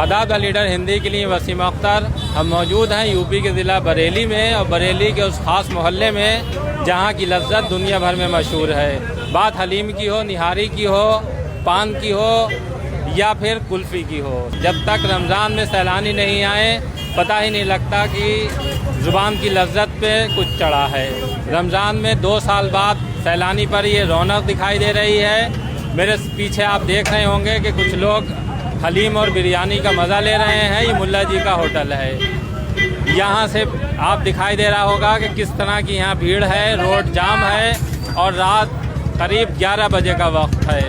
आदाब the leader Hindi के लिए वसीम अख्तर। हम मौजूद हैं यूपी के ज़िला बरेली में और बरेली के उस ख़ास मोहल्ले में जहां की लज्जत दुनिया भर में मशहूर है। बात हलीम की हो, निहारी की हो, पान की हो या फिर कुल्फ़ी की हो, जब तक रमज़ान में सैलानी नहीं आए पता ही नहीं लगता कि ज़ुबान की लज्जत पे कुछ चढ़ा है। रमज़ान में 2 साल बाद सैलानी पर ये रौनक दिखाई दे रही है। मेरे पीछे आप देख रहे होंगे कि कुछ लोग हलीम और बिरयानी का मज़ा ले रहे हैं। ये मुल्ला जी का होटल है। यहाँ से आप दिखाई दे रहा होगा कि किस तरह की यहाँ भीड़ है, रोड जाम है और रात करीब 11 बजे का वक्त है।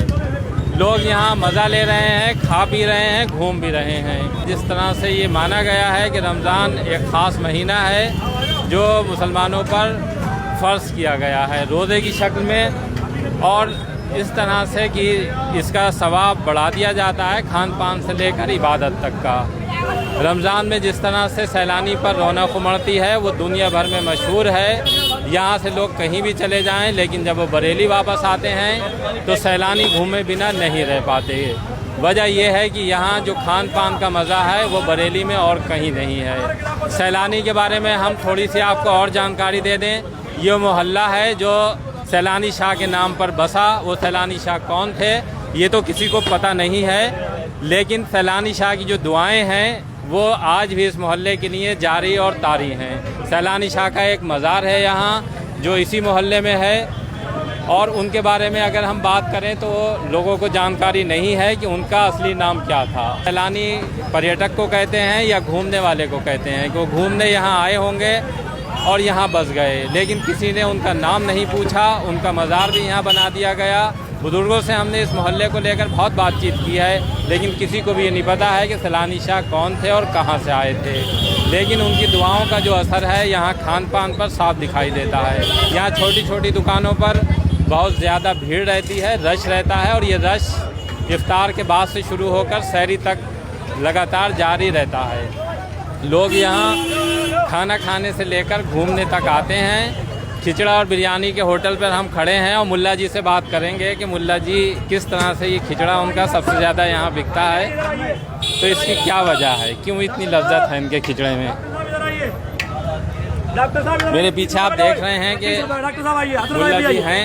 लोग यहाँ मज़ा ले रहे हैं, खा पी रहे हैं, घूम भी रहे हैं। जिस तरह से ये माना गया है कि रमज़ान एक ख़ास महीना है जो मुसलमानों पर फ़र्ज़ किया गया है रोज़े की शक्ल में, और इस तरह से कि इसका सवाब बढ़ा दिया जाता है खान पान से लेकर इबादत तक का। रमज़ान में जिस तरह से सैलानी पर रौनक उमड़ती है वो दुनिया भर में मशहूर है। यहाँ से लोग कहीं भी चले जाएं, लेकिन जब वो बरेली वापस आते हैं तो सैलानी घूमे बिना नहीं रह पाते। वजह यह है कि यहाँ जो खान पान का मज़ा है वो बरेली में और कहीं नहीं है। सैलानी के बारे में हम थोड़ी सी आपको और जानकारी दे दें। ये मोहल्ला है जो सैलानी शाह के नाम पर बसा। वो सैलानी शाह कौन थे ये तो किसी को पता नहीं है, लेकिन सैलानी शाह की जो दुआएं हैं वो आज भी इस मोहल्ले के लिए जारी और तारी हैं। सैलानी शाह का एक मज़ार है यहाँ जो इसी मोहल्ले में है, और उनके बारे में अगर हम बात करें तो लोगों को जानकारी नहीं है कि उनका असली नाम क्या था। सैलानी पर्यटक को कहते हैं या घूमने वाले को कहते हैं कि वो घूमने यहाँ आए होंगे और यहाँ बस गए, लेकिन किसी ने उनका नाम नहीं पूछा। उनका मज़ार भी यहाँ बना दिया गया। बुज़ुर्गों से हमने इस मोहल्ले को लेकर बहुत बातचीत की है, लेकिन किसी को भी ये नहीं पता है कि सैलानी शाह कौन थे और कहाँ से आए थे। लेकिन उनकी दुआओं का जो असर है यहाँ खान पान पर साफ दिखाई देता है। यहाँ छोटी छोटी दुकानों पर बहुत ज़्यादा भीड़ रहती है, रश रहता है, और ये रश इफ्तार के बाद से शुरू होकर सहरी तक लगातार जारी रहता है। लोग यहाँ खाना खाने से लेकर घूमने तक आते हैं। खिचड़ा और बिरयानी के होटल पर हम खड़े हैं और मुल्ला जी से बात करेंगे कि मुल्ला जी किस तरह से ये खिचड़ा उनका सबसे ज़्यादा यहाँ बिकता है, तो इसकी क्या वजह है, क्यों इतनी लज्जत है इनके खिचड़े में। मेरे पीछे आप देख रहे हैं कि मुल्ला जी हैं।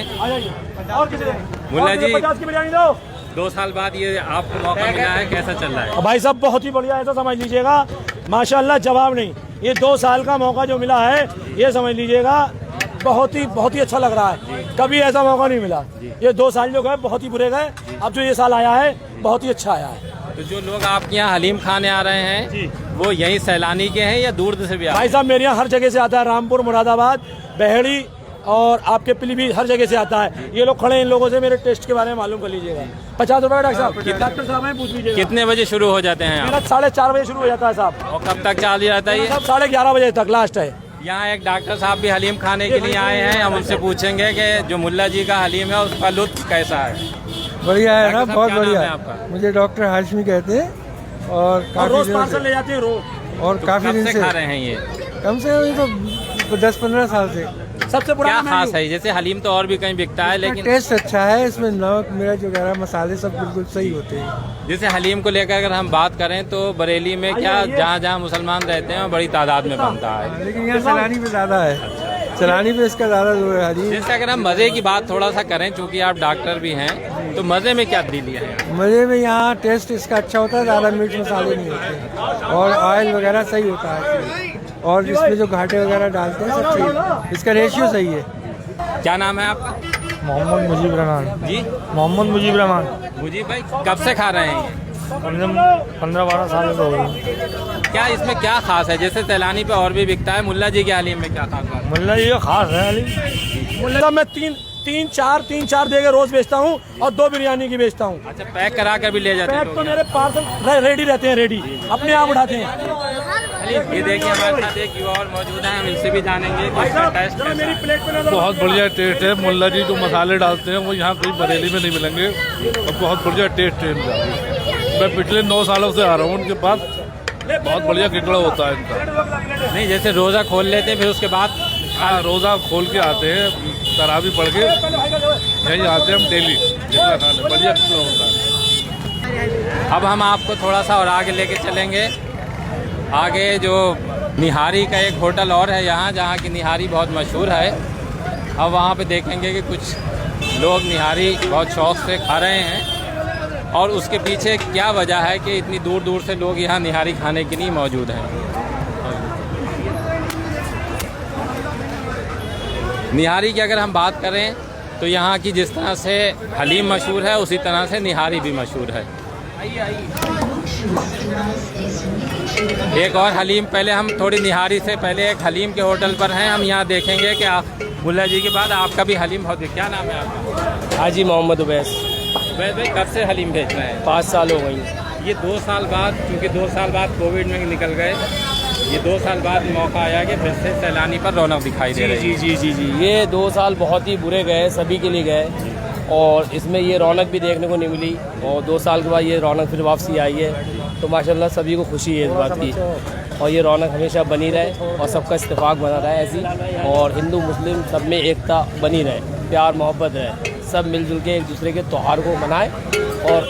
मुल्ला जी 2 साल बाद ये आपको मौका मिला है, कैसा चल रहा है? भाई साहब बहुत ही बढ़िया, ऐसा समझ लीजिएगा माशाल्लाह, जवाब नहीं। ये 2 साल का मौका जो मिला है ये समझ लीजिएगा बहुत ही अच्छा लग रहा है। कभी ऐसा मौका नहीं मिला। ये 2 साल जो गए बहुत ही बुरे गए, अब जो ये साल आया है बहुत ही अच्छा आया है। तो जो लोग आपके यहाँ हलीम खाने आ रहे हैं वो यही सैलानी के हैं या दूर से भी? भाई साहब मेरे यहाँ हर जगह से आता है, रामपुर, मुरादाबाद, बहेड़ी और आपके पीलीभीत, हर जगह से आता है। ये लोग खड़े हैं, इन लोगों से मेरे टेस्ट के बारे में मालूम कर लीजिएगा। 50 रुपए डॉक्टर साहब, डॉक्टर साहब हैं, पूछ लीजिएगा। कितने बजे शुरू हो जाते हैं? मेरा 4:30 बजे शुरू हो जाता है साहब। और कब तक चालू रहता है? 11:30 बजे तक लास्ट है। यहाँ एक डॉक्टर साहब भी हलीम खाने के लिए आए हैं। हम उनसे पूछेंगे कि जो मुल्ला जी का हलीम है उसका लुत्फ कैसा है। बढ़िया है ना, बहुत बढ़िया है। आपका? मुझे डॉक्टर हाशमी कहते हैं और काफी रोज पार्सल ले जाते हैं रोज। और काफी दिन से खा रहे हैं ये? कम से कम तो 10-15 साल से। सबसे क्या खास है? जैसे हलीम तो और भी कहीं बिकता है, लेकिन टेस्ट अच्छा है, इसमें नमक मिर्च वगैरह मसाले सब बिल्कुल सही होते हैं। जैसे हलीम को लेकर अगर हम बात करें तो बरेली में क्या जहाँ जहाँ मुसलमान रहते हैं बड़ी तादाद में बनता है, लेकिन यहाँ सैलानी पे ज्यादा है। सैलानी पे इसका ज्यादा जोर है हलीम। जैसे अगर हम मज़े की बात थोड़ा सा करें, चूँकि आप डॉक्टर भी हैं, तो मज़े में क्या तब्दीली है? मजे में यहाँ टेस्ट इसका अच्छा होता है, ज्यादा मिर्च मसाले नहीं होते और ऑयल वगैरह सही होता है, और इसमें जो घाटे वगैरह डालते हैं सब सही, इसका रेशियो सही है। क्या नाम है आपका? मोहम्मद मुजीब रहमान जी, मोहम्मद मुजीब रहमान। मुजीब भाई कब से खा रहे हैं ये? कम से कम 15-12 साल हो गए। क्या इसमें क्या खास है? जैसे सैलानी पे और भी बिकता है, मुल्ला जी के हलीम में क्या खास बात है? मुल्ला ये खास है हलीम। मुल्ला मैं 3-4 दे के रोज बेचता हूँ और 2 बिरयानी की बेचता हूँ। अच्छा, पैक करा कर भी ले जाते हैं? पैक तो मेरे पार्सल रेडी रहते हैं, रेडी अपने आप उठाते हैं। ये देखिए हमारे साथ एक युवा और मौजूद है, हम इनसे भी जानेंगे कि इसका टेस्ट कैसा है। बहुत बढ़िया टेस्ट है। मुल्ला जी जो मसाले डालते हैं वो यहाँ कहीं बरेली में नहीं मिलेंगे, और बहुत बढ़िया टेस्ट है इनका। मैं पिछले 9 सालों से आ रहा हूँ उनके पास, बहुत बढ़िया खिचड़ा होता है इनका। नहीं, जैसे रोज़ा खोल लेते हैं फिर उसके बाद? हाँ, रोज़ा खोल के आते हैं, तरावी पढ़ के यहीं आते हैं हम डेली खिचड़ा खाने। बढ़िया खिचड़ा होता है। अब हम आपको थोड़ा सा और आगे लेके चलेंगे। आगे जो निहारी का एक होटल और है यहाँ, जहाँ की निहारी बहुत मशहूर है। अब वहाँ पे देखेंगे कि कुछ लोग निहारी बहुत शौक़ से खा रहे हैं और उसके पीछे क्या वजह है कि इतनी दूर दूर से लोग यहाँ निहारी खाने के लिए मौजूद हैं। निहारी की अगर हम बात करें तो यहाँ की जिस तरह से हलीम मशहूर है, उसी तरह से निहारी भी मशहूर है। एक और हलीम, पहले हम थोड़ी निहारी से पहले एक हलीम के होटल पर हैं। हम यहाँ देखेंगे कि आप मुल्ला जी के बाद आपका भी हलीम बहुत, क्या नाम है आपका? हाजी मोहम्मद उवैस। उवैस भाई, कब से हलीम बेच रहे हैं? 5 साल हो गई। ये 2 साल बाद, क्योंकि 2 साल बाद कोविड में निकल गए, ये 2 साल बाद मौका आया कि फिर से सैलानी पर रौनक दिखाई दे रही है। जी, ये 2 साल बहुत ही बुरे गए, सभी के लिए गए, और इसमें ये रौनक भी देखने को नहीं मिली, और 2 साल के बाद ये रौनक फिर वापसी आई है। तो माशाल्लाह सभी को खुशी है इस बात की, और ये रौनक हमेशा बनी रहे और सबका इत्तेफाक बना रहे ऐसी, और हिंदू मुस्लिम सब में एकता बनी रहे, प्यार मोहब्बत रहे, सब मिलजुल के एक दूसरे के त्यौहार को मनाएं और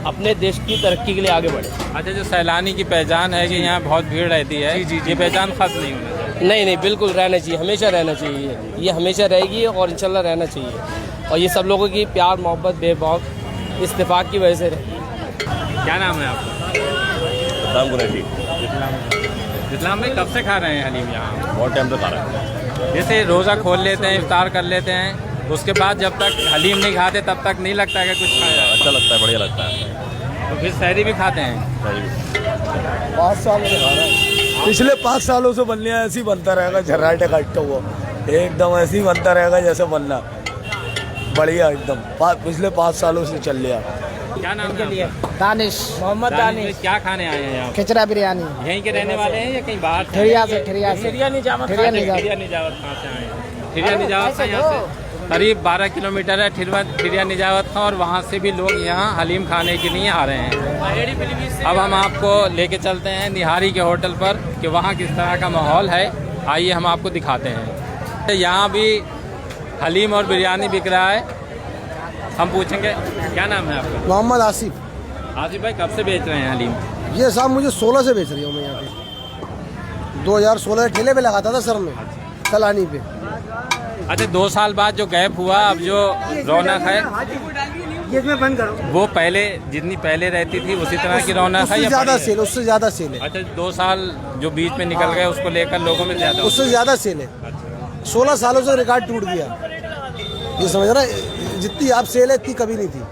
अपने देश की तरक्की के लिए आगे बढ़े। अच्छा, जो सैलानी की पहचान है कि यहाँ बहुत भीड़ रहती है, ये पहचान खत्म नहीं होना चाहिए। नहीं, बिल्कुल रहना चाहिए, हमेशा रहना चाहिए, ये हमेशा रहेगी और इंशाल्लाह रहना चाहिए, और ये सब लोगों की प्यार मोहब्बत बेबाक इत्तेफाक की वजह से रहेगी। क्या नाम है आपका? इस्लाम कुरैशी। इस्लाम में कब से खा रहे हैं हलीम यहाँ? बहुत टाइम से खा रहे हैं। जैसे रोज़ा खोल लेते हैं, इफ्तार कर लेते हैं, उसके बाद जब तक हलीम नहीं खाते तब तक नहीं लगता है कि कुछ खाया है? अच्छा लगता है, बढ़िया लगता है। तो फिर सहरी भी खाते हैं? सही भी। 5 साल से खा रहा है। पिछले 5 सालों से बनने ऐसे ही बनता रहेगा, झर्राटे काटता हुआ एकदम ऐसे ही बनता रहेगा जैसे बनना, बढ़िया एकदम। पिछले 5 सालों से चल रहा। क्या नाम है आपका? दानिश, मोहम्मद दानिश। क्या खाने आए हैं यहाँ? खिचड़ा बिरयानी। यहीं के रहने वाले हैं या कहीं बाहर से? ठिरिया से। ठिरिया निजावत कहाँ से आए हैं? ठिरिया निजावत से यहाँ से करीब 12 किलोमीटर है ठिरिया निजावत का, और वहाँ से भी लोग यहाँ हलीम खाने के लिए आ रहे हैं। अब हम आपको लेके चलते हैं निहारी के होटल पर कि वहाँ किस तरह का माहौल है, आइए हम आपको दिखाते हैं। यहाँ भी हलीम और बिरयानी बिक रहा है। हम पूछेंगे, क्या नाम है आपका? मोहम्मद आसिफ। आसिफ भाई, कब से बेच रहे हैं हलीम? ये साहब मुझे 16 से बेच रही हूँ मैं यहाँ पे। 2016 ठेले पे लगाता था सर में, सलानी पे। अच्छा, 2 साल बाद जो गैप हुआ, अब जो रौनक है ये इसमें बंद करो। वो पहले जितनी पहले रहती थी उसी तरह की रौनक है उससे या ज़्यादा बढ़ी है? सेल, उससे ज़्यादा सेल है। अच्छा, 2 साल जो बीच में निकल गए उसको लेकर लोगों में ज़्यादा उससे ज़्यादा सेल है। 16 सालों से रिकॉर्ड टूट गया, ये समझ रहा है। जितनी आप सेल है इतनी कभी नहीं थी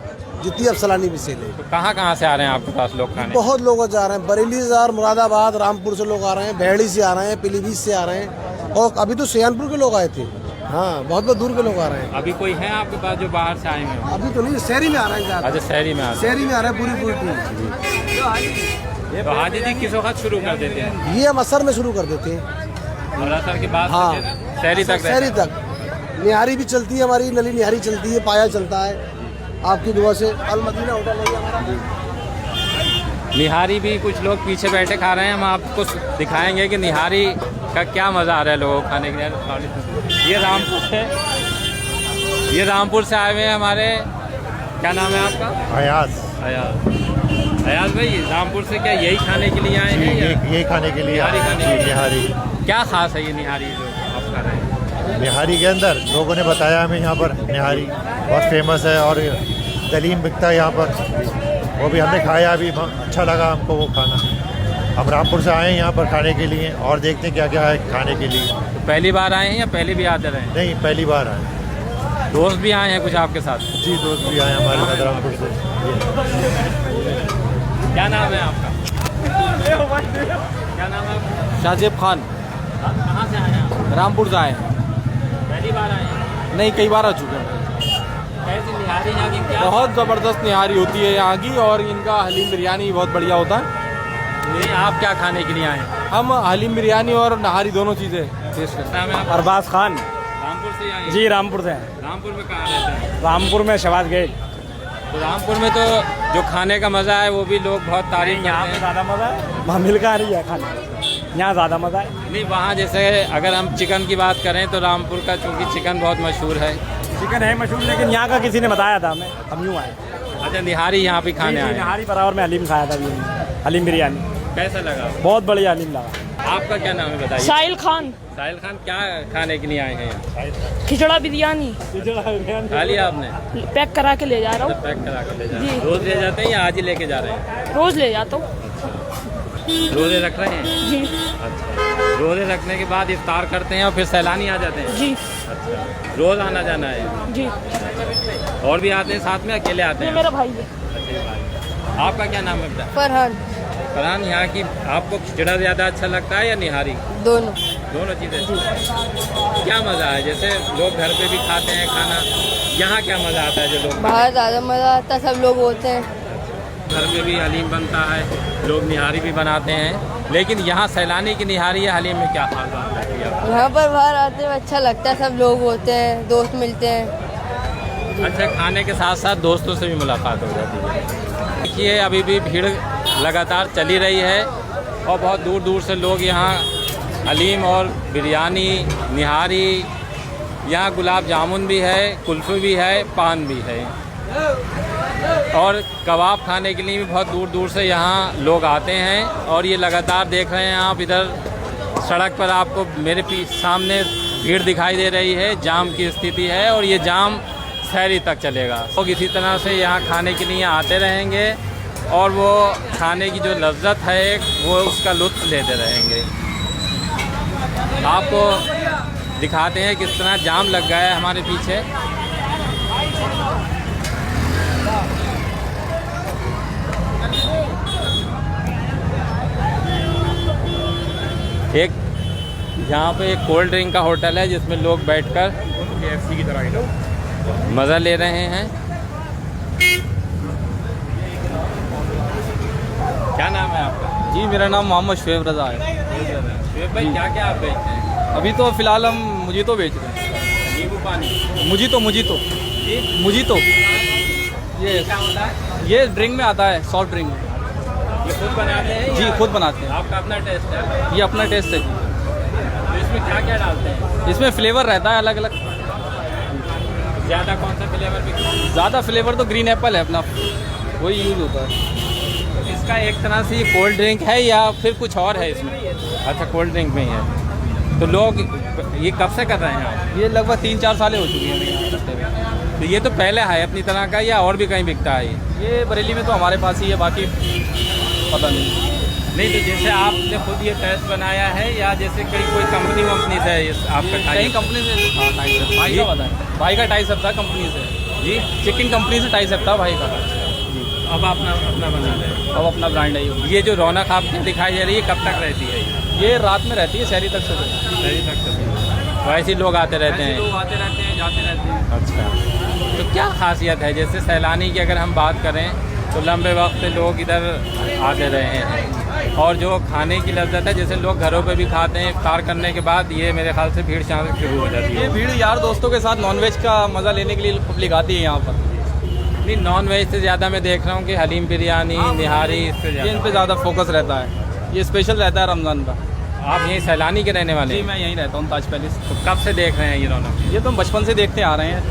जितनी अब सलानी भी सेल है। तो कहाँ से आ रहे हैं आपके पास लोग खाने? बहुत लोग जा रहे हैं, बरेली से आ रहे हैं, मुरादाबाद, रामपुर से लोग आ रहे हैं, भैड़ी से आ रहे हैं, पीलीभीत से आ रहे हैं, और अभी तो सैनपुर के लोग आए थे। हाँ, बहुत बहुत दूर के लोग आ रहे हैं। अभी कोई है आपके पास जो बाहर से आए हैं? अभी तो नहीं, शहरी में आ रहे हैं ज़्यादा। अच्छा, शहरी में आ रहे शहरी में आ रहे हैं पूरी टीम। हैं। तो हाजी जी किस वक्त शुरू कर देते हैं? ये हम असर में शुरू कर देते हैं। और असर के बाद हाँ, शहरी तक शहरी तक। निहारी भी चलती है हमारी, नली निहारी चलती है, पाया चलता है आपकी दुआ से। अल मदीना होटल है हमारा। निहारी भी कुछ लोग पीछे बैठे खा रहे हैं। हम आपको दिखाएंगे कि निहारी का क्या मज़ा आ रहा है लोगों को खाने के लिए। ये रामपुर से आए हुए हैं हमारे, क्या नाम है आपका? अयाज। अयाज भाई, रामपुर से क्या यही खाने के लिए आए हैं? यही खाने के लिए। निहारी खाने के लिए। निहारी क्या खास है ये निहारी जो आप खा रहे हैं? निहारी के अंदर लोगों ने बताया हमें यहाँ पर निहारी बहुत फेमस है, और दलीम बिकता है यहाँ पर, वो भी हमने खाया, अभी अच्छा लगा हमको वो खाना। हम रामपुर से आए हैं यहाँ पर खाने के लिए, और देखते हैं क्या क्या है खाने के लिए। तो पहली बार आए हैं या पहले भी आते रहे हैं? नहीं, पहली बार आए। दोस्त भी आए हैं कुछ आपके साथ? जी, दोस्त भी आए हमारे साथ रामपुर से। क्या नाम है आपका? क्या नाम है आपका? शाहजेब खान। कहाँ से आए हैं आप? रामपुर से आए हैं। पहली बार आए हैं? नहीं, कई बार आ चुके हैं। कैसी निहारी यहाँ की? क्या बहुत ज़बरदस्त निहारी होती है यहाँ की, और इनका हलीम बिरयानी बहुत बढ़िया होता है। नहीं, आप क्या खाने के लिए आए हैं? हम हलीम बिरयानी और नहारी दोनों चीज़ें टेस्ट करते नाम है आपका? अरबाज खान। रामपुर से आए हैं? जी, रामपुर से। रामपुर में कहाँ रहते हैं? रामपुर में शहबाज गेट। तो रामपुर में तो जो खाने का मज़ा है वो भी लोग बहुत तारीफ करते हैं। ज़्यादा मज़ा है, वहाँ मिल का रही है खाने, यहाँ ज़्यादा मज़ा है। नहीं, वहाँ जैसे अगर हम चिकन की बात करें तो रामपुर का चूँकि चिकन बहुत मशहूर है। चिकन है मशहूर, लेकिन यहाँ का किसी ने बताया था हमें, हम यूँ आए। अच्छा, अच्छा, निहारी यहाँ पे खाने आए हैं। निहारी बराबर में हलीम खाया था अभी हमने, हलीम बिरयानी कैसा लगा? बहुत बढ़िया हलीम लगा। आपका क्या नाम है बताइए? साहिल खान। साहिल खान, क्या खाने के लिए आए हैं यहाँ? खिचड़ा बिरयानी खा लिया आपने? पैक करा के ले जा रहा हूँ। पैक करा के ले जा रहे हैं। जी। रोज ले जाते हैं या आज ही लेके जा रहे हैं? रोज ले जाता हूँ। रोजे रख रहे हैं? जी अच्छा, रोजे रखने के बाद इफ्तार करते हैं और फिर सैलानी आ जाते हैं? जी अच्छा, रोज आना जाना है? जी। और भी आते हैं साथ में, अकेले आते ये हैं? मेरा भाई है। आपका क्या नाम है बेटा? फरहान। फरहान, यहाँ की आपको खिचड़ा ज़्यादा अच्छा लगता है या निहारी? दोनों। दोनों चीज़ें? क्या मज़ा है? जैसे लोग घर पे भी खाते हैं खाना, यहाँ क्या मज़ा आता है? जो लोग बाहर ज़्यादा मज़ा आता है, सब लोग होते हैं। घर पे भी हलीम बनता है, लोग निहारी भी बनाते हैं, लेकिन यहाँ सैलानी की निहारी या हलीम में क्या खास बात लगती है आपको? यहाँ पर बाहर आते हैं अच्छा लगता है, सब लोग होते हैं, दोस्त मिलते हैं। अच्छा, खाने के साथ साथ दोस्तों से भी मुलाकात हो जाती है। देखिए, अभी भी भीड़ लगातार चली रही है और बहुत दूर दूर से लोग यहाँ हलीम और बिरयानी, निहारी, यहाँ गुलाब जामुन भी है, कुल्फ़ी भी है, पान भी है और कबाब खाने के लिए भी बहुत दूर दूर से यहाँ लोग आते हैं। और ये लगातार देख रहे हैं आप, इधर सड़क पर आपको मेरे सामने भीड़ दिखाई दे रही है, जाम की स्थिति है और ये जाम शहरी तक चलेगा। लोग इसी तरह से यहाँ खाने के लिए आते रहेंगे और वो खाने की जो लज्जत है वो उसका लुत्फ़ लेते रहेंगे। आपको दिखाते हैं किस तरह जाम लग गया है हमारे पीछे। एक यहाँ पे एक कोल्ड ड्रिंक का होटल है जिसमें लोग बैठकर KFC की तरह मज़ा ले रहे हैं। क्या नाम है आपका? जी, मेरा नाम मोहम्मद शुएब रज़ा है। शुएब भाई, क्या क्या आप बेचते हैं? अभी तो फ़िलहाल हम मुजीतो बेच रहे हैं। नींबू पानी? मुजीतो ये क्या होता है? ये ड्रिंक में आता है, सॉफ्ट ड्रिंक में। ये खुद बनाते हैं? जी, या खुद बनाते हैं। आपका अपना टेस्ट है? ये अपना टेस्ट है जी। तो इसमें क्या क्या डालते हैं? इसमें फ्लेवर रहता है अलग अलग। ज़्यादा कौन सा फ्लेवर भी? ज़्यादा फ्लेवर तो ग्रीन एप्पल है अपना, वही यूज़ होता है। इसका एक तरह से ये कोल्ड ड्रिंक है या फिर कुछ और है इसमें? अच्छा, कोल्ड ड्रिंक में ही है। तो लोग ये कब से कर रहे हैं आप? ये लगभग 3-4 सालें हो चुकी हैं। तो ये तो पहले है अपनी तरह का या और भी कहीं बिकता है ये बरेली में तो हमारे पास ही है, बाकी पता नहीं। नहीं, तो जैसे आपने खुद ये टेस्ट बनाया है या जैसे कोई कंपनी वंपनी से आपका कहीं कंपनी से? हाँ, टाई सब भाई का बताया, भाई का टाई सब था कंपनी से जी। चिकन कंपनी से टाई सब था भाई का। अब अपना बना रहे हैं? अब अपना ब्रांड है ये जो रौनक आपको दिखाई दे रही है कब तक रहती है? ये रात में रहती है, शहरी तक से। शहरी तक से वैसे ही लोग आते रहते हैं? लोग आते रहते हैं, जाते रहते हैं। अच्छा, तो क्या खासियत है? जैसे सैलानी की अगर हम बात करें तो लंबे वक्त से लोग इधर आते रहे हैं और जो खाने की लज्जत है, जैसे लोग घरों पे भी खाते हैं, इफ्तार करने के बाद ये मेरे ख्याल से भीड़ शुरू हो जाती है। ये भीड़ यार दोस्तों के साथ नॉनवेज का मज़ा लेने के लिए पब्लिक आती है यहाँ पर। नहीं, नॉन वेज से ज़्यादा मैं देख रहा हूँ कि हलीम बिरयानी, निहारी, इससे ये इन पे ज़्यादा फोकस रहता है। ये स्पेशल रहता है रमज़ान का। आप यहीं सैलानी के रहने वाले जी, हैं? मैं यहीं रहता हूँ, ताज पैलेस। तो कब से देख रहे हैं ये रौनक? ये तो हम बचपन से देखते आ रहे हैं।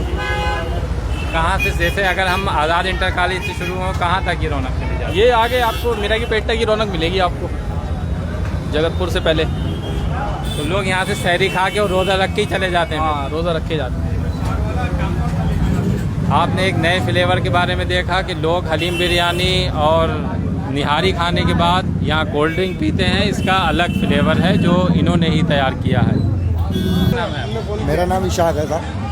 कहाँ से? जैसे अगर हम आज़ाद इंटर कॉलेज से शुरू हो, कहाँ तक ये रौनक चली जाती है? ये आगे आपको मीरा की पेट तक की रौनक मिलेगी आपको, जगतपुर से पहले। तो लोग यहाँ से सहरी खा के और रोज़ा रख के ही चले जाते हैं? हाँ, रोज़ा रखे जाते हैं। आपने एक नए फ्लेवर के बारे में देखा कि लोग हलीम बिरयानी और निहारी खाने के बाद यहाँ कोल्ड ड्रिंक पीते हैं। इसका अलग फ्लेवर है जो इन्होंने ही तैयार किया है। नाम है? मेरा नाम इशाक है साहब।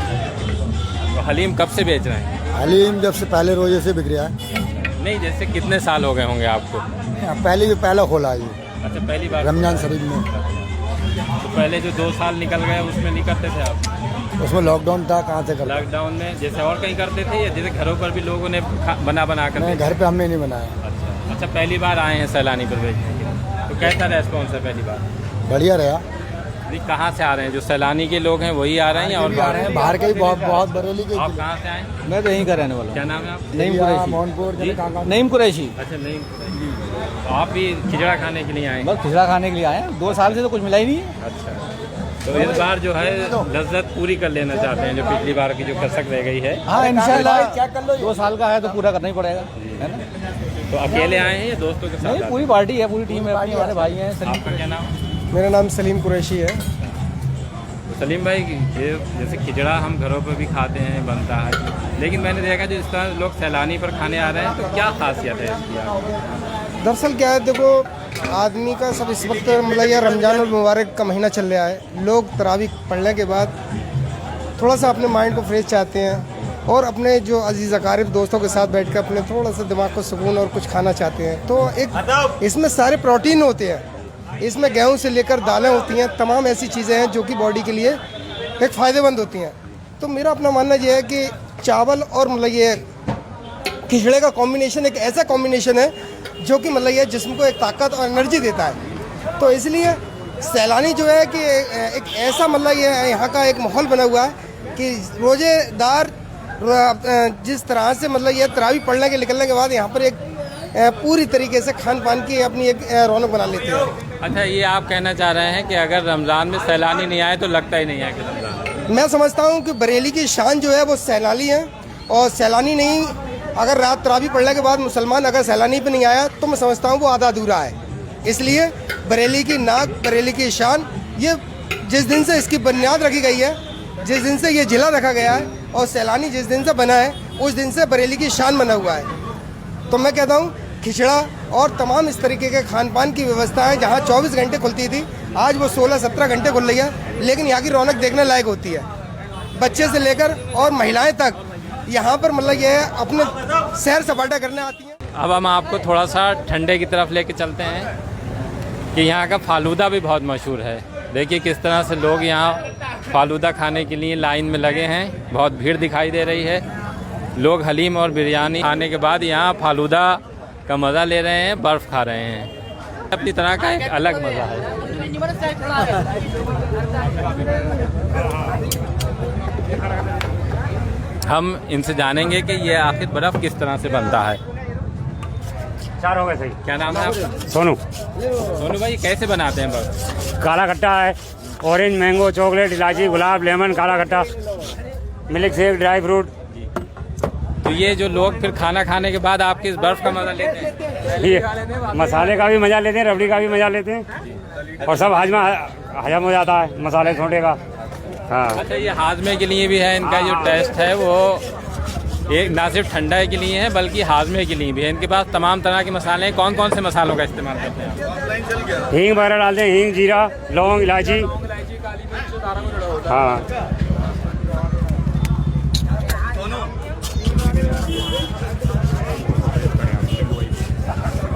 तो हलीम कब से बेच रहे हैं? हलीम जब से पहले रोजे से बिक रहा है। नहीं, जैसे कितने साल हो गए होंगे आपको? पहले खोला है ये। अच्छा, पहली बार रमजान शरीफ में। तो पहले जो 2 साल निकल गए उसमें नहीं करते थे आप? उसमें लॉकडाउन था, कहाँ से कर? लॉकडाउन में जैसे और कहीं करते थे या जैसे घरों पर भी लोगों ने बना कर? नहीं, घर पे हमने नहीं बनाया। अच्छा, पहली बार आए हैं सैलानी पर बेचने के लिए, तो कैसा रेस्पॉन्स है पहली बार? बढ़िया रहा। कहाँ से आ रहे हैं? जो सैलानी के लोग हैं वही आ रहे हैं या और आ रहे हैं? बाहर के ही बहुत बरेली के। आप कहाँ से आए? मैं तो यहीं का रहने वाला हूँ। क्या नाम है आप? नईम कुरैशी। मोहनपुर। नईम कुरैशी। अच्छा, नहीं। तो आप भी खिचड़ा खाने के लिए आए? बस खिचड़ा खाने के लिए आए हैं, 2 साल से तो कुछ मिला ही नहीं है। अच्छा, तो इस बार जो है लज्जत पूरी कर लेना चाहते हैं, जो पिछली बार की जो कसक रह गई है। हाँ इंशाल्लाह 2 साल का है तो पूरा करना ही पड़ेगा, है ना। तो अकेले आए हैं या दोस्तों के साथ? नहीं, पूरी पार्टी है, पूरी टीम है अपनी, हमारे भाई हैं। आपका क्या नाम? मेरा नाम सलीम कुरैशी है। सलीम भाई, ये जैसे खिचड़ा हम घरों पर भी खाते हैं, बनता है, लेकिन मैंने देखा जो इस तरह लोग सैलानी पर खाने आ रहे हैं, तो क्या खासियत है इसकी? दरअसल क्या है, देखो आदमी का सब इस वक्त मतलब यह रमज़ान और मुबारक का महीना चल रहा है। लोग तरावी पढ़ने के बाद थोड़ा सा अपने माइंड को फ्रेश चाहते हैं और अपने जो अजीज़ अकारिब दोस्तों के साथ बैठ कर अपने थोड़ा सा दिमाग को सुकून और कुछ खाना चाहते हैं। तो एक इसमें सारे प्रोटीन होते हैं, इसमें गेहूं से लेकर दालें होती हैं, तमाम ऐसी चीज़ें हैं जो कि बॉडी के लिए एक फ़ायदेमंद होती हैं। तो मेरा अपना मानना यह है कि चावल और मतलब ये खिचड़े का कॉम्बिनेशन एक ऐसा कॉम्बिनेशन है जो कि मतलब ये जिस्म को एक ताकत और एनर्जी देता है। तो इसलिए सैलानी जो है कि एक ऐसा मतलब ये यहाँ का एक माहौल बना हुआ है कि रोज़ेदार जिस तरह से मतलब ये तरावी पढ़ने के निकलने के बाद यहाँ पर एक पूरी तरीके से खान पान की अपनी एक रौनक बना लेते हैं। अच्छा, ये आप कहना चाह रहे हैं कि अगर रमज़ान में सैलानी नहीं आए तो लगता ही नहीं है कि रमज़ान। मैं समझता हूँ कि बरेली की शान जो है वो सैलानी है, और सैलानी नहीं, अगर रात तरावी पढ़ने के बाद मुसलमान अगर सैलानी पे नहीं आया तो मैं समझता हूँ वो आधा अधूरा है। इसलिए बरेली की नाक, बरेली की शान, ये जिस दिन से इसकी बुनियाद रखी गई है, जिस दिन से ये जिला रखा गया है और सैलानी जिस दिन से बना है, उस दिन से बरेली की शान बना हुआ है। तो मैं कहता हूँ खिचड़ा और तमाम इस तरीके के खान पान की व्यवस्था है, जहाँ 24 घंटे खुलती थी आज वो 16-17 घंटे खुल रही है, लेकिन यहाँ की रौनक देखने लायक होती है। बच्चे से लेकर और महिलाएं तक यहाँ पर मतलब ये अपने सैर सपाटा करने आती हैं। अब हम आपको थोड़ा सा ठंडे की तरफ लेके चलते हैं कि यहाँ का फालूदा भी बहुत मशहूर है। देखिए किस तरह से लोग यहाँ फालूदा खाने के लिए लाइन में लगे हैं, बहुत भीड़ दिखाई दे रही है। लोग हलीम और बिरयानी खाने के बाद यहाँ फालूदा का मज़ा ले रहे हैं, बर्फ़ खा रहे हैं। अपनी तरह का एक अलग मज़ा है। हम इनसे जानेंगे कि ये आखिर बर्फ़ किस तरह से बनता है। 4 हो गए सही। क्या नाम है आपका? सोनू। सोनू भाई, कैसे बनाते हैं बर्फ़? काला खट्टा है, ऑरेंज, मैंगो, चॉकलेट, इलायची, गुलाब, लेमन, काला खट्टा, मिल्क शेक, ड्राई फ्रूट। तो ये जो लोग फिर खाना खाने के बाद आपकी इस बर्फ़ का मज़ा लेते हैं? ये मसाले का भी मज़ा लेते हैं, रबड़ी का भी मज़ा लेते हैं, और सब हजम हो जाता है मसाले छोटे का। हाँ। अच्छा, ये हाजमे के लिए भी है, इनका जो टेस्ट है वो एक ना सिर्फ ठंडा के लिए है बल्कि हाजमे के लिए भी है। इनके पास तमाम तरह के मसाले हैं। कौन कौन से मसालों का इस्तेमाल करते हैं? हींग वगैरह डालते हैं, हींग, जीरा, लौंग, इलायची। हाँ।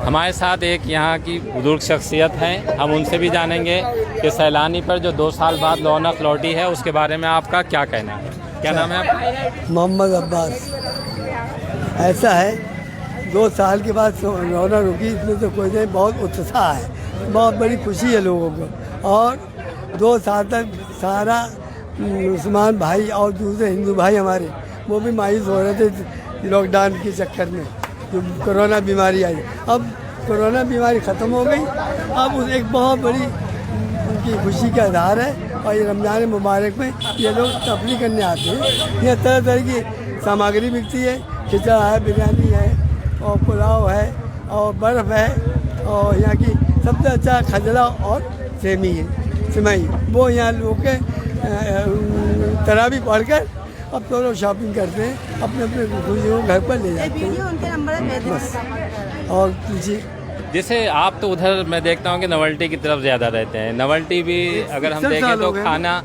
हमारे साथ एक यहाँ की बुजुर्ग शख्सियत हैं, हम उनसे भी जानेंगे कि सैलानी पर जो 2 साल बाद रौनक लौटी है उसके बारे में आपका क्या कहना है। क्या नाम है आपका? मोहम्मद अब्बास। ऐसा है 2 साल के बाद रौनक रुकी, इसमें तो कोई नहीं, बहुत उत्साह है, बहुत बड़ी खुशी है लोगों को। और 2 साल तक सारा मुसलमान भाई और दूसरे हिंदू भाई हमारे वो भी मायूस हो रहे थे लॉकडाउन के चक्कर में, जो कोरोना बीमारी आई। अब कोरोना बीमारी ख़त्म हो गई, अब उस एक बहुत बड़ी उनकी खुशी का आधार है। और ये रमज़ान मुबारक में ये लोग तफरीह करने आते हैं। यहाँ तरह तरह की सामग्री मिलती है, खिचड़ा है, बिरयानी है, और पुलाव है, और बर्फ़ है, और यहाँ की सबसे अच्छा खजरा और सेमी है, सिमाई। वो यहाँ लोग के तरावी पढ़कर अब तो लोग शॉपिंग करते हैं, अपने अपने खुशियों घर पर ले जाते हैं बस। और पूछिए, जैसे आप तो उधर मैं देखता हूँ कि नवल्टी की तरफ ज़्यादा रहते हैं। नवल्टी भी अगर हम देखें तो खाना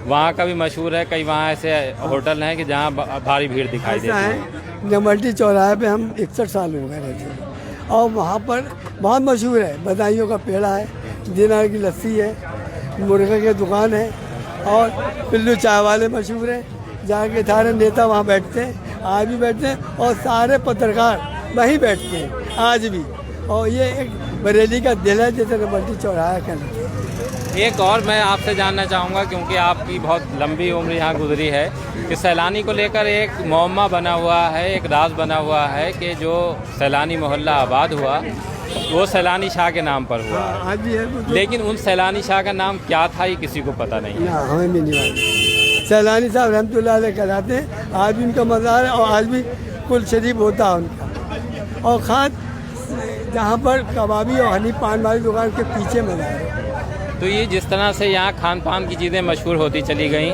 वहाँ का भी मशहूर है। कई वहाँ ऐसे होटल हैं कि जहाँ भारी भीड़ दिखाई देती है। नवल्टी चौराहे पे हम 61 साल हो गए रहते हैं, और वहाँ पर बहुत मशहूर है, बधाइयों का पेड़ा है, दिनार की लस्सी है, मुर्गे की दुकान है, और पिल्लू चाय वाले मशहूर हैं, जहाँ के सारे नेता वहाँ बैठते हैं, आज भी बैठते हैं, और सारे पत्रकार वहीं बैठते हैं आज भी। और ये एक बरेली का दिल है, जैसे नवल्टी चौराहा कहते हैं। एक और मैं आपसे जानना चाहूँगा, क्योंकि आपकी बहुत लंबी उम्र यहाँ गुजरी है, कि सैलानी को लेकर एक मौमा बना हुआ है, एक राज बना हुआ है कि जो सैलानी मोहल्ला आबाद हुआ वो सैलानी शाह के नाम पर हुआ है। आज भी है वो तो- लेकिन उन सैलानी शाह का नाम क्या था ये किसी को पता नहीं। ना हमें भी नहीं मालूम। सैलानी साहब रहमतुल्लाह अलैह कहलाते हैं। आज भी उनका मज़ार है और आज भी कुल शरीफ होता है उनका। और ख़ास जहाँ पर कबाबी और हनी पान वाली दुकान के पीछे मज़ार है। तो ये जिस तरह से यहाँ खान पान की चीज़ें मशहूर होती चली गई,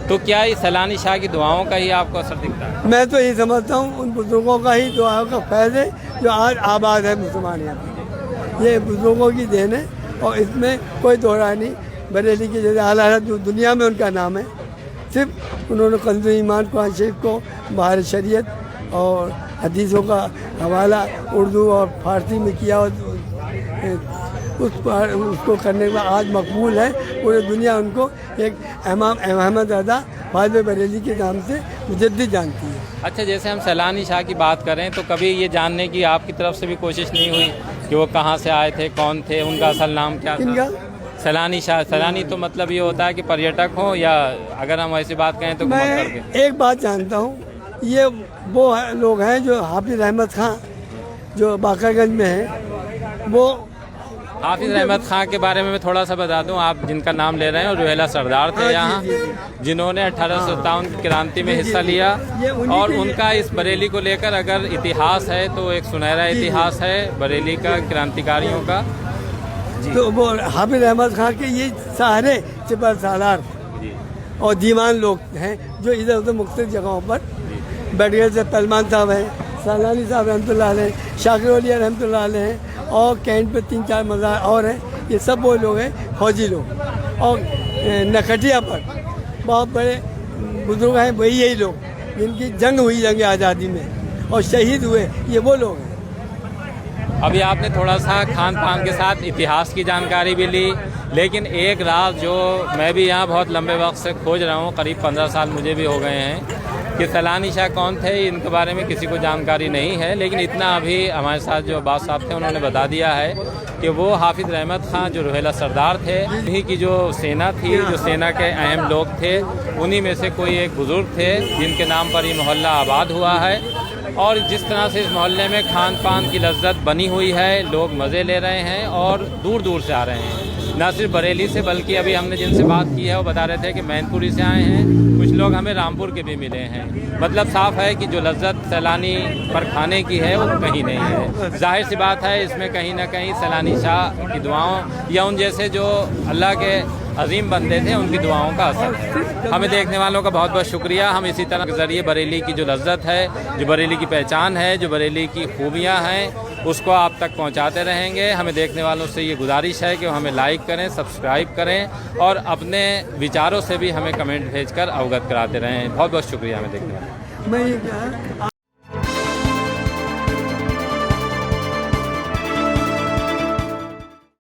तो क्या ये सैलानी शाह की दुआओं का ही आपको असर दिखता है? मैं तो ये समझता हूँ उन बुजुर्गों का ही दुआओं का फैज़ है जो आज आबाद है मुसलमान यहाँ पर। ये बुजुर्गों की देन है और इसमें कोई दोहरा नहीं। बरेली की जैसे आला हज़रत जो दुनिया में उनका नाम है, सिर्फ उन्होंने कंज़ ईमान कुरान शरीफ को बाहर शरीयत और हदीसों का हवाला उर्दू और फारसी में किया और उसको करने के बाद आज मकबूल है। पूरी दुनिया उनको एक इमाम अहमद रज़ा ख्वाजा बरेली के नाम से मुजद्दिद जानती है। अच्छा, जैसे हम सैलानी शाह की बात करें तो कभी ये जानने की आपकी तरफ से भी कोशिश नहीं हुई कि वो कहाँ से आए थे, कौन थे, उनका असल नाम क्या था? सैलानी शाह, सैलानी तो मतलब ये होता है कि पर्यटक हो, या अगर हम ऐसी बात कहें तो घूम करके। एक बात जानता हूँ, ये वो लोग हैं जो हाफिज अहमद खां जो बाकरगंज में है, वो हाफिज अहमद खां के बारे में मैं थोड़ा सा बता दूं, आप जिनका नाम ले रहे हैं, और रुहेला सरदार थे यहाँ, जिन्होंने 1857 की क्रांति में हिस्सा लिया। और उनका इस बरेली को लेकर अगर इतिहास है तो एक सुनहरा इतिहास है बरेली का, क्रांतिकारियों का। तो वो हाफिज अहमद खां के ये सारे सिपह सालार और दीवान लोग हैं जो इधर उधर मुख्तलिफ जगहों पर बैठ गए। जैसे सलमान साहब हैं, सैलानी साहब रहमतुल्लाह अलैह, शाकिर वली रहमतुल्लाह अलैह हैं, और कैंट पे 3-4 मज़ार और हैं। ये सब वो लोग हैं फौजी लोग। और नखटिया पर बहुत बड़े बुजुर्ग हैं, वही यही लोग जिनकी जंग हुई, जंग आज़ादी में, और शहीद हुए, ये वो लोग हैं। अभी आपने थोड़ा सा खान पान के साथ इतिहास की जानकारी भी ली, लेकिन एक राज जो मैं भी यहाँ बहुत लंबे वक्त से खोज रहा हूँ, करीब 15 साल मुझे भी हो गए हैं, कि सैलानी शाह कौन थे इनके बारे में किसी को जानकारी नहीं है। लेकिन इतना अभी हमारे साथ जो अब्बास साहब थे उन्होंने बता दिया है कि वो हाफिज अहमद खां जो रुहेला सरदार थे, उन्हीं की जो सेना थी, जो सेना के अहम लोग थे, उन्हीं में से कोई एक बुज़ुर्ग थे जिनके नाम पर ये मोहल्ला आबाद हुआ है। और जिस तरह से इस मोहल्ले में खान पान की लज्जत बनी हुई है, लोग मज़े ले रहे हैं और दूर दूर से आ रहे हैं, न सिर्फ बरेली से, बल्कि अभी हमने जिनसे बात की है वो बता रहे थे कि मैनपुरी से आए हैं, कुछ लोग हमें रामपुर के भी मिले हैं। मतलब साफ़ है कि जो लज्जत सैलानी पर खाने की है वो कहीं नहीं है। जाहिर सी बात है इसमें कहीं ना कहीं सैलानी शाह की दुआओं या उन जैसे जो अल्लाह के अजीम बंदे थे उनकी दुआओं का असर है। हमें देखने वालों का बहुत बहुत शुक्रिया। हम इसी तरह के ज़रिए बरेली की जो लज्जत है, जो बरेली की पहचान है, जो बरेली की खूबियाँ हैं, उसको आप तक पहुंचाते रहेंगे। हमें देखने वालों से ये गुजारिश है कि वो हमें लाइक करें, सब्सक्राइब करें और अपने विचारों से भी हमें कमेंट भेजकर अवगत कराते रहें। बहुत बहुत शुक्रिया हमें देखने वालों। मैं ये